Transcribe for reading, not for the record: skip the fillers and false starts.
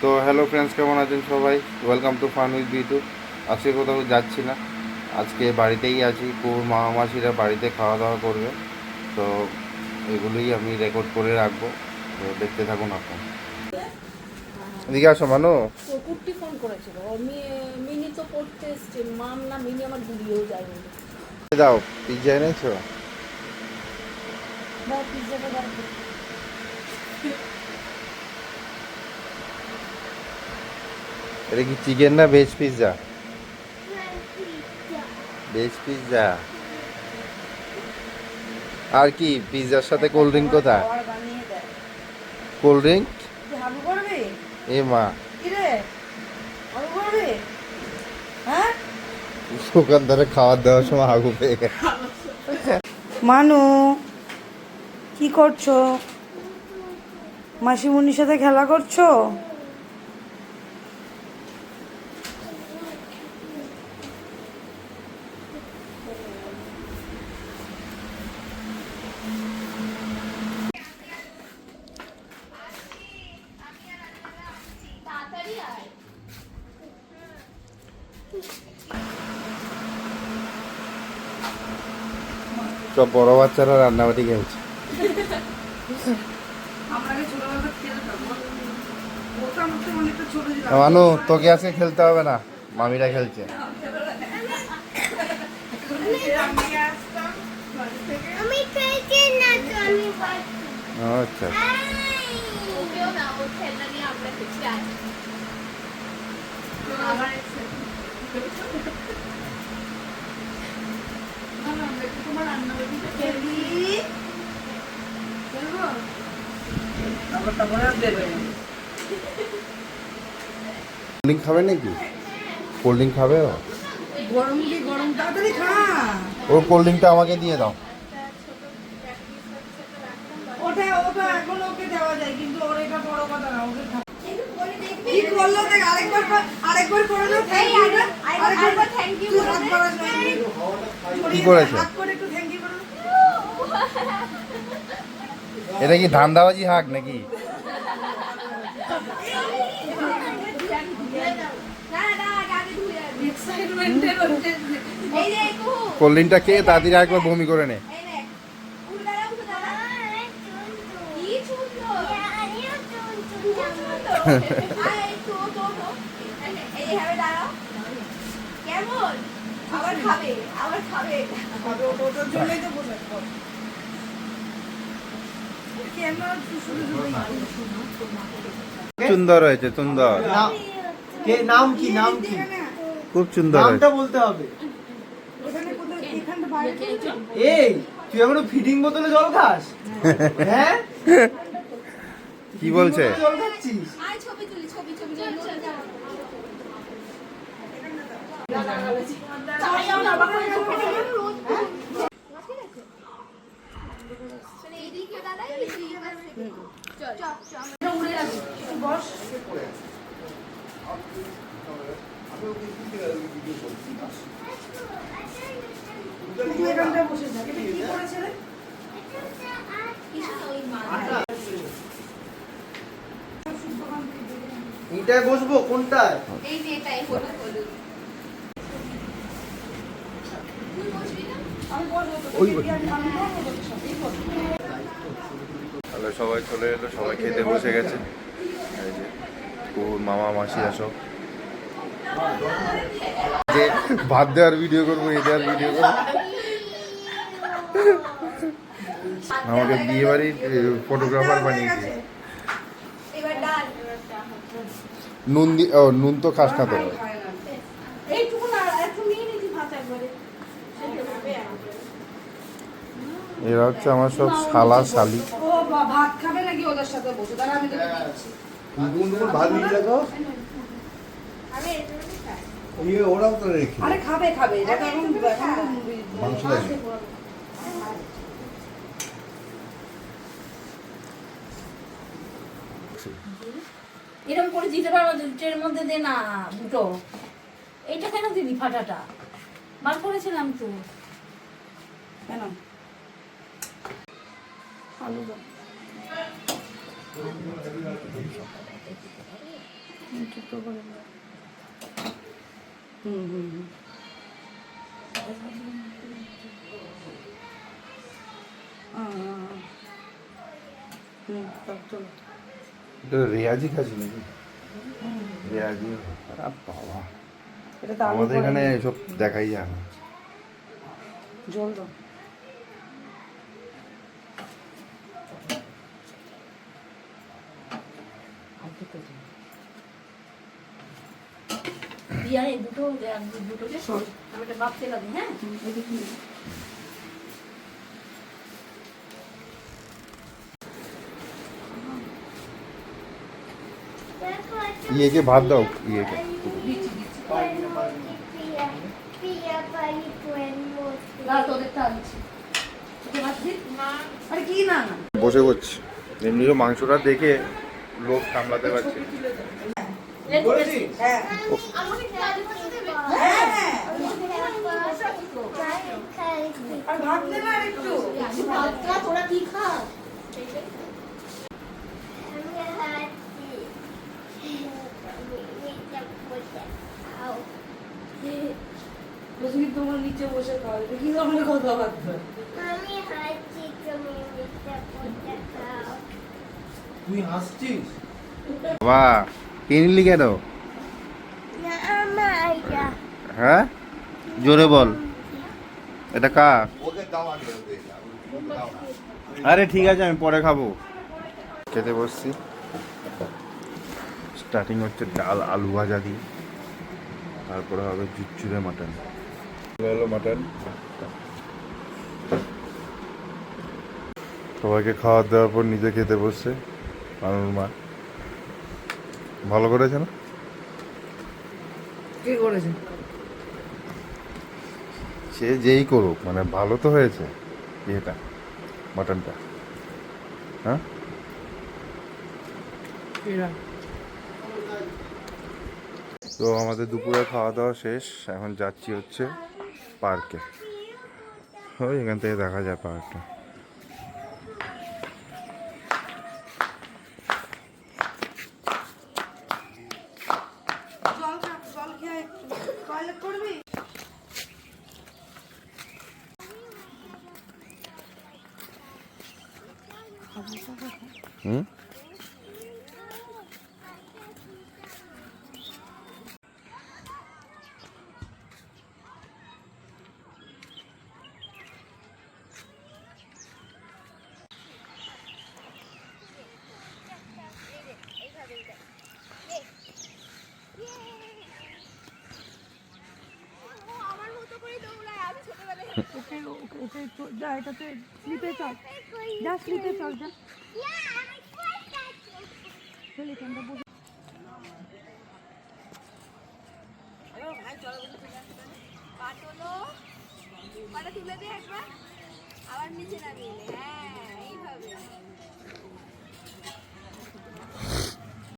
তো hello friends, কেমন আছেন সবাই? Welcome to fun with Bitu. আজকে কোথাও যাচ্ছি না, আজকে বাড়িতেই আছি। মামা মাসিরা বাড়িতে খাওয়া দাওয়া করবে, তো এগুলোই আমি রেকর্ড করে রাখবো। তো দেখতে থাকুন আপনার। এদিকে আসো মানু। তো কুট্টি ফোন করেছিল, মিনি তো পড়তে এসছে, মাম না মিনি আমার ঘুরিয়েও যায়নি। দাও, পিজ্জা এনেছো? দাও পিজ্জাটা দাও। এটা কি চিকেন না ভেজ পিজ্জা? Veg pizza. আর কি পিজ্জার সাথে কোল্ড ড্রিঙ্ক কোথায়? কোল্ড ড্রিঙ্ক হাবু করবে? এ মা, কি রে হাবু করবে? হ্যাঁ দোকানদারে খাবার দেওয়ার সময় হাগু পেয়ে গেছে। মানু কি করছো? মাসিমুনির সাথে খেলা করছো? সব বড় বাচ্চারা রান্নাবাটি খেলছে। মানু, তোকে আজকে খেলতে হবে না, মামিরা খেলছে। আচ্ছা, কোল্ড ড্রিঙ্ক খাবে নাকি? কোল্ড ড্রিঙ্ক খাবে ও? গরম কি গরম তাড়াতাড়ি খা। ওর কোল্ড ড্রিঙ্কটা আমাকে দিয়ে দাও। ওটা ওটা এখন ওকে দেওয়া যায়, কিন্তু ওর এটা বড় কথা না, ওকে কি করলো দেখ, আরেকবার করে দাও। আরেকবার থ্যাংক ইউ করে দে। কি করেছে? হাত করে একটু থ্যাংক ইউ করে দাও। এটা কি ধান্দাবাজি হাক নাকি? কোল্ড ড্রিঙ্কটা খেয়ে তাড়াতাড়ি একবার বমি করে নে। সুন্দর হয়েছে, সুন্দর। নাম কি? নাম কি? খুব সুন্দর হয়েছে। নামটা বলতে হবে। এই তুই এখনো ফিডিং বোতলে জল খাস? হ্যাঁ, কি বলছে? জল খাচ্ছিস? এটায় বসবো কোনটায়? এই যে এটাই হলুদ হলুদ। তাহলে সবাই চলে এলো, সবাই খেতে বসে গেছে। এই যে কুকুর মামা মাসি আসো, যে ভাত দেওয়ার ভিডিও করবো, এ দেওয়ার ভিডিও করবো। আমাকে বিয়ে বাড়ির ফটোগ্রাফার বানিয়েছে। এবার ডাল। নুন তো খাস না তো? এইটুকু না, একটু নিয়ে নিচ্ছি ভাত একবারে। এরা হচ্ছে আমার সব শালা শালি। ও ভাত খাবে নাকি ওদের সাথে বসে? তাহলে আমি তোকে দিচ্ছি। ভাত নিয়ে দেখো। ওরাও তো রেখে আরে খাবে খাবে, এটা এখন মাংস লাগে। এরকম করে দিতে পারবো, ট্রের মধ্যে দে না দুটো। এইটা কেন দিবি ফাটাটা? বার করেছিলাম তো। কেন আলু জুতো করে হুম হুম হুম চলো এটা রেয়াজি খাচ্ছি নাকি? রেয়াজি আরে বাবা, এটা তো আমাদের এখানে এসব দেখাই যায় না। জল দাও দুটোকে আমি একটা বাপ তেলা দিই, হ্যাঁ? ইয়েকে ভাত দাও, ইয়েকে। আরে কি না না বসে করছি এমনি তো মাংসটা দেখে লোক সামলাতে পারছি না। বলেছিস? হ্যাঁ হ্যাঁ হ্যাঁ আর ভাত নে না আর একটু তোরা কি খাস? রশ্মি তোমার নিচে বসে খাও এটা কি ধরনের কথাবার্তা তুই হাসছিস? বাবা কিনলি কেন? হ্যাঁ জোরে বল, এটা কার? আরে ঠিক আছে আমি পরে খাবো। খেতে বসছি, স্টার্টিং হচ্ছে ডাল আলু ভাজা দিয়ে, তারপরে হবে চুচুড়ে মাটন। হলো মাটন, সবাইকে খাওয়া দেওয়ার পর নিজে খেতে বসছে মানুর মা। ভালো করেছে না? কি করেছে সে যেই করুক, মানে ভালো তো হয়েছে এটা মাটনটা। হ্যাঁ এরা তো আমাদের দুপুরে খাওয়া দাওয়া শেষ, এখন যাচ্ছি হচ্ছে পার্কে। ওই এখান থেকে দেখা যায় পার্কটা। জল খা জল খেয়ে টয়লেট করবি হুম যা এটাতে স্লিপে চল যা স্লিপে চল যা চল এখানটা বসে পাটা তুলে দিয়ে একবার আবার নিচে নামিয়ে নে। হ্যাঁ এইভাবে